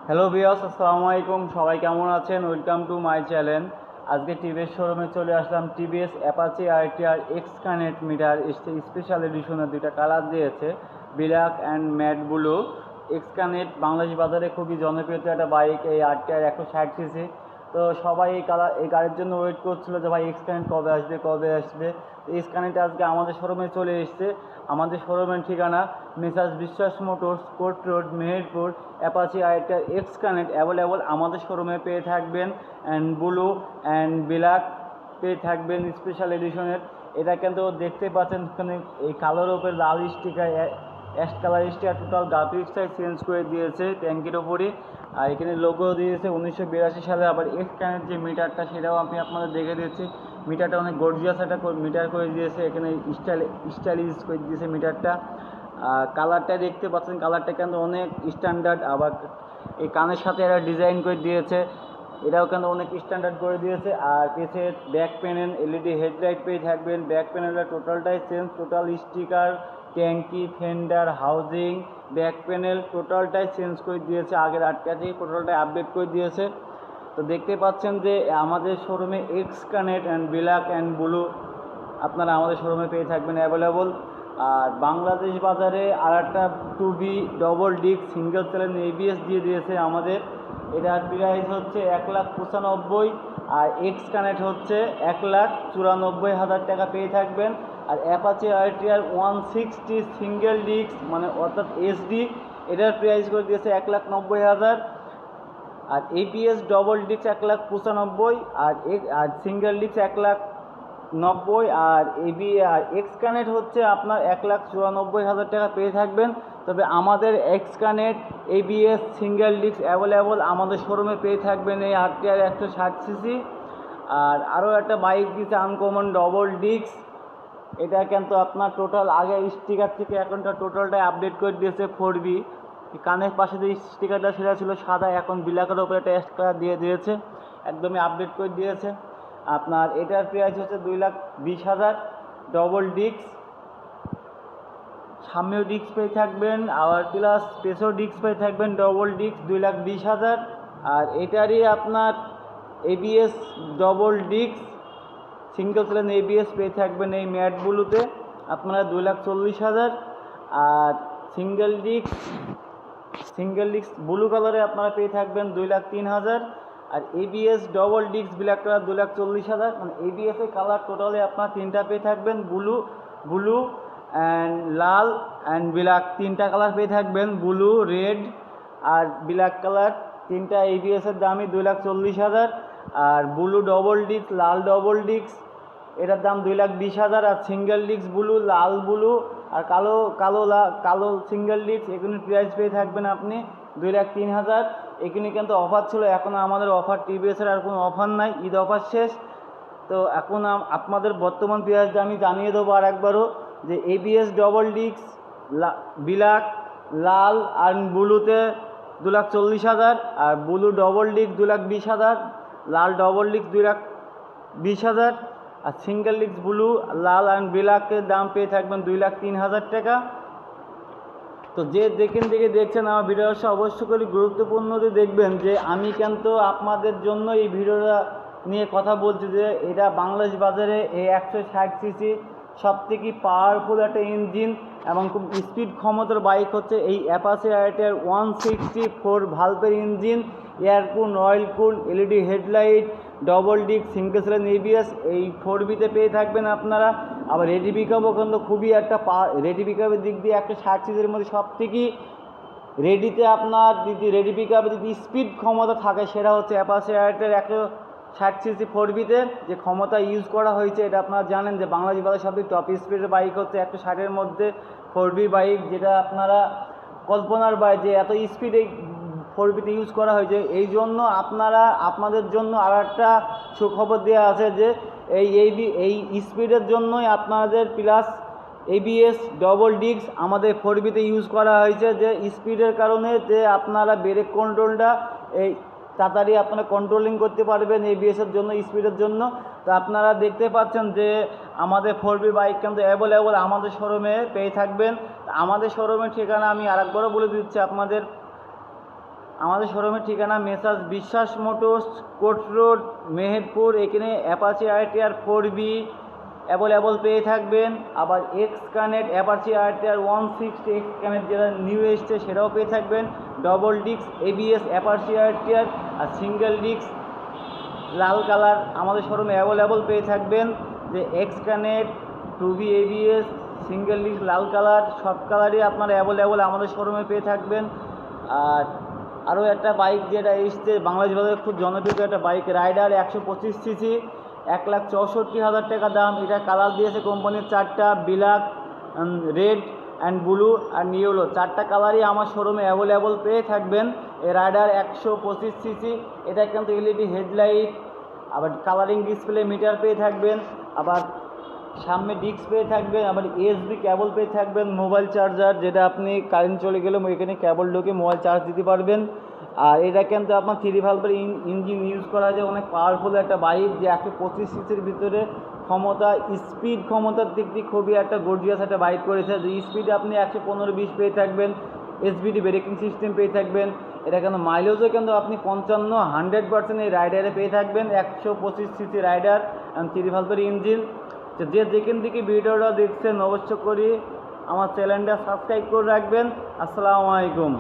Hello viewers, আসসালামু আলাইকুম। সবাই কেমন আছেন? Welcome to my channel. আজকে টিভিএস শোরুমে চলে আসলাম। TVS Apache RTR X connect meter special এডিশনের দুইটা কালার দিয়েছে, black and matt blue. X connect Bangladesh বাজারে খুবই জনপ্রিয় একটা বাইক, এই আরটিআর 160 সিসি। তো সবাই এই গাড়ির জন্য ওয়েট করছিল যে ভাই এক্স কানেক্ট কবে আসবে। এক্স কানেক্ট আজকে আমাদের শোরুমে চলে এসেছে। আমাদের শোরুমের ঠিকানা মেসার্স বিশ্বাস motors, court road, Meherpur. Apache RTR X connect available আমাদের শোরুমে পেয়ে থাকবেন, অ্যান্ড ব্লু অ্যান্ড ব্ল্যাক পেয়ে থাকবেন স্পেশাল এডিশনের। এটা কিন্তু দেখতে পাচ্ছেন এখানে এই কালোর ওপরে লাল sticker, ash colour sticker, total গ্রাফিক্সটাই চেঞ্জ করে দিয়েছে ট্যাঙ্কির ওপরে। আর এখানে লোগো দিয়েছে 1982 সালে। আবার এক্স কানেক্ট যে মিটারটা সেটাও আমি আপনাদের দেখে দিচ্ছি। মিটারটা অনেক গর্জিয়াস একটা মিটার করে দিয়েছে, এখানে স্টাইলিশ করে দিয়েছে মিটারটা। কালারটা দেখতে পাচ্ছেন, কালারটা কিন্তু অনেক স্ট্যান্ডার্ড। আবার এই কানের সাথে এরা ডিজাইন করে দিয়েছে, এটাও কিন্তু অনেক স্ট্যান্ডার্ড করে দিয়েছে। আর পেছে ব্যাক প্যানেল এলইডি হেডলাইট পেয়ে থাকবেন। ব্যাক প্যানেলটা টোটালটাই চেঞ্জ, টোটাল স্টিকার, ট্যাঙ্কি, ফেন্ডার, হাউজিং, ব্যাক প্যানেল টোটালটাই চেঞ্জ করে দিয়েছে। আগের আটকাতেই টোটালটাই আপডেট করে দিয়েছে। তো দেখতে পাচ্ছেন যে আমাদের শোরুমে x connect and black and blue আপনারা আমাদের শোরুমে পেয়ে থাকবেন অ্যাভেলেবল। আর বাংলাদেশ বাজারে আর একটা 2B double disc single channel ABS দিয়ে দিয়েছে আমাদের। এটার প্রাইস হচ্ছে 1,95,000, আর এক্স কানেক্ট হচ্ছে 1,94,000 টাকা পেয়ে থাকবেন। আর অ্যাপাচি আরটিআর 160 সিঙ্গেল ডিস্ক মানে অর্থাৎ এসডি, এটার প্রাইস করে দিয়েছে 1,90,000। আর এবিএস ডবল ডিস্ক 1,95,000, আর সিঙ্গেল ডিস্ক 1,90,000। আর এক্স কানেক্ট হচ্ছে আপনার 1,94,000 টাকা পেয়ে থাকবেন। তবে আমাদের x connect ABS single disk available আমাদের শোরুমে পেয়ে থাকবেন এই আরটিআর 160 সিসি। আর আরও একটা বাইক দিচ্ছে আনকমন ডবল ডিস্ক। এটা কিন্তু আপনার টোটাল আগে স্টিকার থেকে এখনটা টোটালটাই আপডেট করে দিয়েছে 4B। কানের পাশে যে স্টিকারটা সেটা ছিল সাদা, এখন ব্ল্যাকের ওপরে একটা অ্যাশ কালার দিয়ে দিয়েছে, একদমই আপডেট করে দিয়েছে। আপনার এটার প্রাইস হচ্ছে 2,20,000 ডবল ডিস্ক। সামনেও ডিস্ক পেয়ে থাকবেন, আবার প্লাস পেছও ডিস্ক পেয়ে থাকবেন ডবল ডিস্ক 2,20,000। আর এটারই আপনার ABS double disc single channel ABS পেয়ে থাকবেন এই ম্যাট ব্লুতে আপনারা 2,40,000। আর সিঙ্গেল ডিস্ক ব্লু কালারে আপনারা পেয়ে থাকবেন 2,03,000। আর ABS double disc black colour 2,40,000। মানে এবিএসের কালার টোটালি আপনার তিনটা পেয়ে থাকবেন, ব্লু অ্যান্ড লাল অ্যান্ড ব্ল্যাক, তিনটা কালার পেয়ে থাকবেন, ব্লু, রেড আর ব্ল্যাক কালার। তিনটা এবিএসের দামই 2,40,000। আর ব্লু ডবল ডিস্ক, লাল ডবল ডিস্ক, এটার দাম 2,20,000। আর সিঙ্গেল ডিস্ক ব্লু, লাল ব্লু আর কালো সিঙ্গেল ডিস্ক, এগুলির প্রাইস পেয়ে থাকবেন আপনি 2,03,000। এগুলি কিন্তু অফার ছিল, এখন আমাদের অফার টিভিএসের আর কোনো অফার নাই, ঈদ অফার শেষ। তো এখন আপনাদের বর্তমান প্রাইসটা আমি জানিয়ে দেবো আর একবারও, যে এবিএস ডবল ডিস্ক ব্ল্যাক, লাল আর ব্লুতে 2,40,000। আর ব্লু ডবল ডিস্ক 2,20,000, লাল ডবল ডিস্ক 2,20,000। আর সিঙ্গেল ডিস্ক ব্লু, লাল অ্যান্ড ব্ল্যাকের দাম পেয়ে থাকবেন 2,03,000 টাকা। তো যে দেখছেন আমার ভিডিওটা অবশ্যই করে গুরুত্বপূর্ণ যে দেখবেন, যে আমি কিন্তু আপনাদের জন্য এই ভিডিওটা নিয়ে কথা বলছি, যে এটা বাংলাদেশ বাজারে এই 160 সিসি সবথেকে পাওয়ারফুল একটা ইঞ্জিন এবং খুব স্পিড ক্ষমতার বাইক হচ্ছে এই অ্যাপাচি আরটিআর 164 ভালভের engine, air cool, oil cool, LED headlight, double disc single channel ABS এই 4Bতে পেয়ে থাকবেন আপনারা। আবার রেডি পিকআপও কিন্তু খুবই একটা রেডি পিকআপের দিক দিয়ে 160 সিসির মধ্যে সব থেকে রেডিতে আপনার যদি রেডি পিকআপে যদি স্পিড ক্ষমতা থাকে সেটা হচ্ছে অ্যাপাচি আরটিআর 160 সিসি 4Bতে যে ক্ষমতা ইউজ করা হয়েছে। এটা আপনারা জানেন যে বাংলাদেশ বাজারে সবথেকে টপ স্পিডের বাইক হচ্ছে 160-এর মধ্যে 4B বাইক, যেটা আপনারা কল্পনার বাইরে যে এত স্পিডে 4Bতে ইউজ করা হয়েছে। এই জন্য আপনাদের জন্য আর একটা সুখবর দেওয়া আছে, যে এই স্পিডের জন্যই আপনাদের প্লাস এবিএস ডবল ডিস্ক আমাদের 4Bতে ইউজ করা হয়েছে, যে স্পিডের কারণে যে আপনারা ব্রেক কন্ট্রোলটা এই তাড়াতাড়ি আপনারা কন্ট্রোলিং করতে পারবেন এবিএসের জন্য, স্পিডের জন্য। তো আপনারা দেখতে পাচ্ছেন যে আমাদের 4B বাইক কিন্তু অ্যাভেলেবল আমাদের শোরুমে পেয়ে থাকবেন। আমাদের শোরুমের ঠিকানা আমি আরেকবারও বলে দিচ্ছি আপনাদের, আমাদের শোরুমের ঠিকানা মেসার্স বিশ্বাস মোটরস, কোট রোড, মেহেরপুর। এখানে অ্যাপাচি আরটিআর 4B অ্যাভেলেবল পেয়ে থাকবেন। আবার X connect Apache RTR 160 X connect যেটা নিউ এসছে সেটাও পেয়ে থাকবেন। Double disc ABS Apache RTR আর সিঙ্গেল ডিস্ক লাল কালার আমাদের শোরুমে অ্যাভেলেবল পেয়ে থাকবেন। যে X connect 2B ABS single disc লাল কালার সব কালারই আপনারা অ্যাভেলেবল আমাদের শোরুমে পেয়ে থাকবেন। আর আরও একটা বাইক যেটা এসছে বাংলাদেশ বাজারে খুব জনপ্রিয় একটা বাইক রাইডার 125 সিসি, 1,64,000 টাকা দাম। এটা কালার দিয়েছে কোম্পানির 4টা, ব্ল্যাক, রেড অ্যান্ড ব্লু আর ইয়েলো, 4টা কালারই আমার শোরুমে অ্যাভেলেবল পেয়ে থাকবেন। এই রাইডার 125 সিসি, এটা কিন্তু এলইডি হেডলাইট, আবার কালারিং ডিসপ্লে মিটার পেয়ে থাকবেন, আবার সামনে ডিস্ক পেয়ে থাকবেন, আবার ইউএসবি কেবল পেয়ে থাকবেন, মোবাইল চার্জার যেটা আপনি কারেন্ট চলে গেলে এখানে কেবল ঢুকে মোবাইল চার্জ দিতে পারবেন। আর এটা কিন্তু আপনার 3 ভালভের ইঞ্জিন ইউজ করা যায়, অনেক পাওয়ারফুল একটা বাইক যে 125 সিসির ভিতরে ক্ষমতা, স্পিড ক্ষমতার দিক দিয়ে খুবই একটা গর্জিয়াস একটা বাইক করেছে। যে স্পিড আপনি 115-20 পেয়ে থাকবেন, এসবিডি ব্রেকিং সিস্টেম পেয়ে থাকবেন। এটা কিন্তু মাইলেজও কিন্তু আপনি 55-100% এই রাইডারে পেয়ে থাকবেন। 125 সিসি রাইডার অ্যান্ড 3 ভালভের ইঞ্জিন। তো যে যেখান থেকে ভিডিওটা দেখছেন অবশ্য করে আমার চ্যানেলটা সাবস্ক্রাইব করে রাখবেন। আসসালামু আলাইকুম।